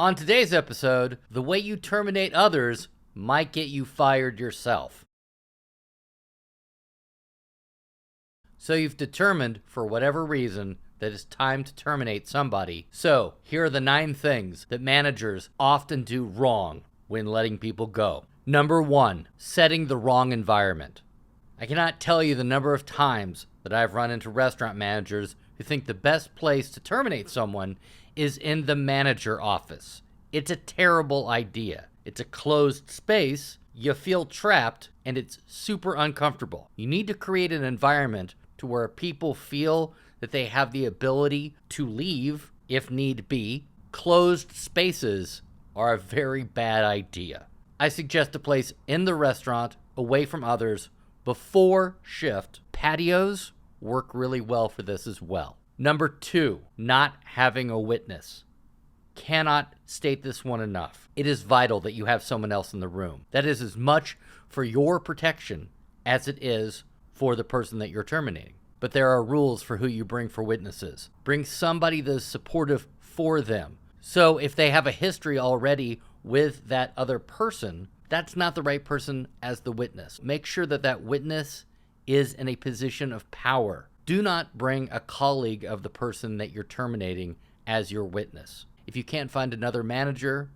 On today's episode, the way you terminate others might get you fired yourself. So you've determined, for whatever reason, that it's time to terminate somebody. So here are the 9 things that managers often do wrong when letting people go. Number 1, setting the wrong environment. I cannot tell you the number of times that I've run into restaurant managers who think the best place to terminate someone is in the manager office. It's a terrible idea. It's a closed space, you feel trapped, and it's super uncomfortable. You need to create an environment to where people feel that they have the ability to leave if need be. Closed spaces are a very bad idea. I suggest a place in the restaurant away from others before shift. Patios work really well for this as well. Number 2, not having a witness. Cannot state this one enough. It is vital that you have someone else in the room. That is as much for your protection as it is for the person that you're terminating. But there are rules for who you bring for witnesses. Bring somebody that is supportive for them. So if they have a history already with that other person, that's not the right person as the witness. Make sure that that witness is in a position of power. Do not bring a colleague of the person that you're terminating as your witness. If you can't find another manager,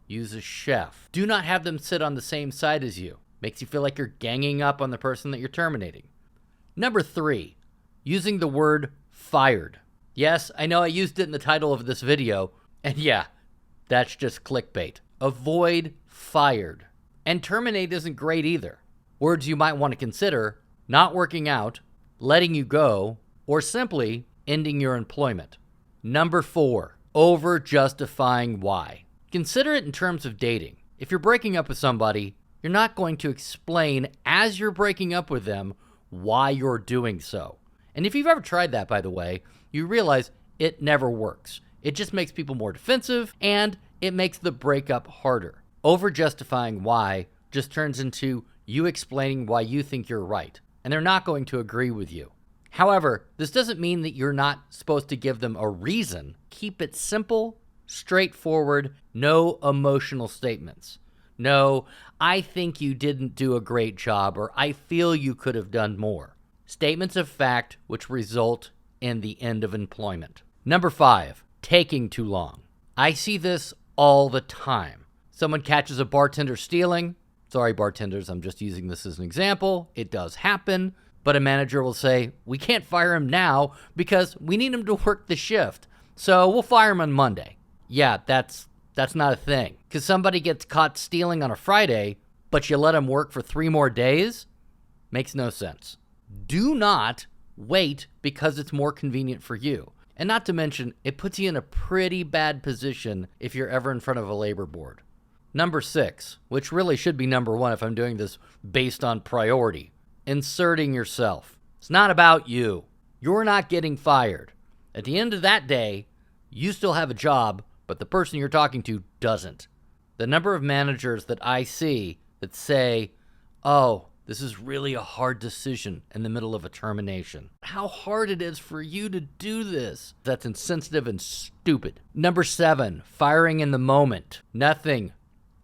use a chef. Do not have them sit on the same side as you. Makes you feel like you're ganging up on the person that you're terminating. Number 3, using the word fired. Yes, I know I used it in the title of this video, and yeah, that's just clickbait. Avoid fired. And terminate isn't great either. Words you might want to consider: not working out, letting you go, or simply ending your employment. Number 4, over justifying why. Consider it in terms of dating. If you're breaking up with somebody, you're not going to explain as you're breaking up with them why you're doing so. And if you've ever tried that, by the way, you realize it never works. It just makes people more defensive, and it makes the breakup harder. Over justifying why just turns into you explaining why you think you're right, and they're not going to agree with you. However, this doesn't mean that you're not supposed to give them a reason. Keep it simple, straightforward, no emotional statements. No, I think you didn't do a great job, or I feel you could have done more. Statements of fact which result in the end of employment. Number 5, taking too long. I see this all the time. Someone catches a bartender stealing. Sorry, bartenders, I'm just using this as an example. It does happen. But a manager will say, we can't fire him now because we need him to work the shift. So we'll fire him on Monday. Yeah, that's not a thing. Because somebody gets caught stealing on a Friday, but you let him work for 3 more days? Makes no sense. Do not wait because it's more convenient for you. And not to mention, it puts you in a pretty bad position if you're ever in front of a labor board. Number 6, which really should be number 1 if I'm doing this based on priority. Inserting yourself. It's not about you. You're not getting fired. At the end of that day, you still have a job, but the person you're talking to doesn't. The number of managers that I see that say, oh, this is really a hard decision in the middle of a termination. How hard it is for you to do this. That's insensitive and stupid. Number 7, firing in the moment. Nothing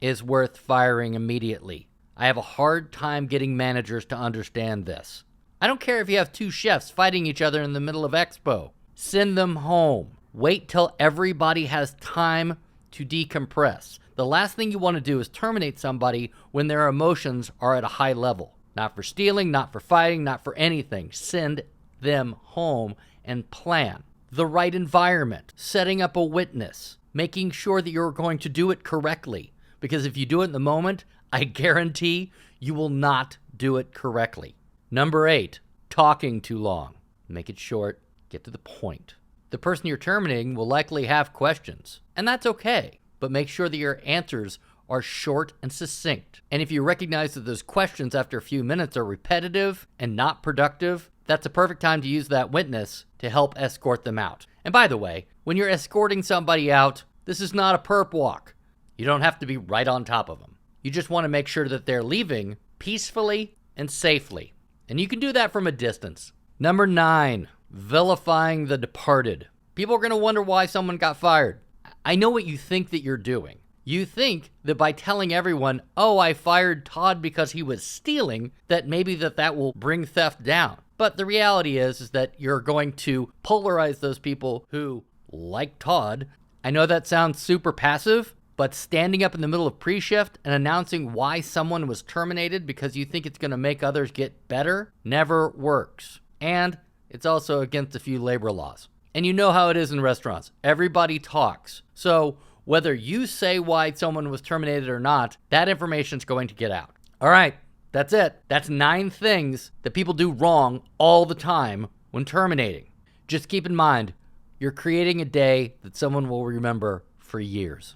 is worth firing immediately. I have a hard time getting managers to understand this. I don't care if you have 2 chefs fighting each other in the middle of expo. Send them home. Wait till everybody has time to decompress. The last thing you want to do is terminate somebody when their emotions are at a high level. Not for stealing, not for fighting, not for anything. Send them home and plan. The right environment. Setting up a witness. Making sure that you're going to do it correctly. Because if you do it in the moment, I guarantee you will not do it correctly. Number 8, talking too long. Make it short, get to the point. The person you're terminating will likely have questions, and that's okay, but make sure that your answers are short and succinct. And if you recognize that those questions after a few minutes are repetitive and not productive, that's a perfect time to use that witness to help escort them out. And by the way, when you're escorting somebody out, this is not a perp walk. You don't have to be right on top of them. You just want to make sure that they're leaving peacefully and safely. And you can do that from a distance. Number 9, vilifying the departed. People are going to wonder why someone got fired. I know what you think that you're doing. You think that by telling everyone, oh, I fired Todd because he was stealing, that maybe that will bring theft down. But the reality is that you're going to polarize those people who like Todd. I know that sounds super passive, but standing up in the middle of pre-shift and announcing why someone was terminated because you think it's going to make others get better never works. And it's also against a few labor laws. And you know how it is in restaurants. Everybody talks. So whether you say why someone was terminated or not, that information is going to get out. All right, that's it. That's 9 things that people do wrong all the time when terminating. Just keep in mind, you're creating a day that someone will remember for years.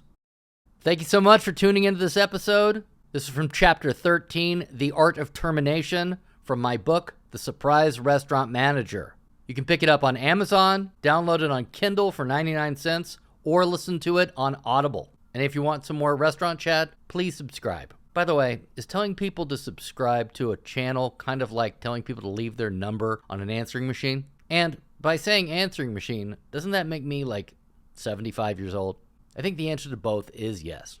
Thank you so much for tuning into this episode. This is from Chapter 13, The Art of Termination, from my book, The Surprise Restaurant Manager. You can pick it up on Amazon, download it on Kindle for 99 cents, or listen to it on Audible. And if you want some more restaurant chat, please subscribe. By the way, is telling people to subscribe to a channel kind of like telling people to leave their number on an answering machine? And by saying answering machine, doesn't that make me like 75 years old? I think the answer to both is yes.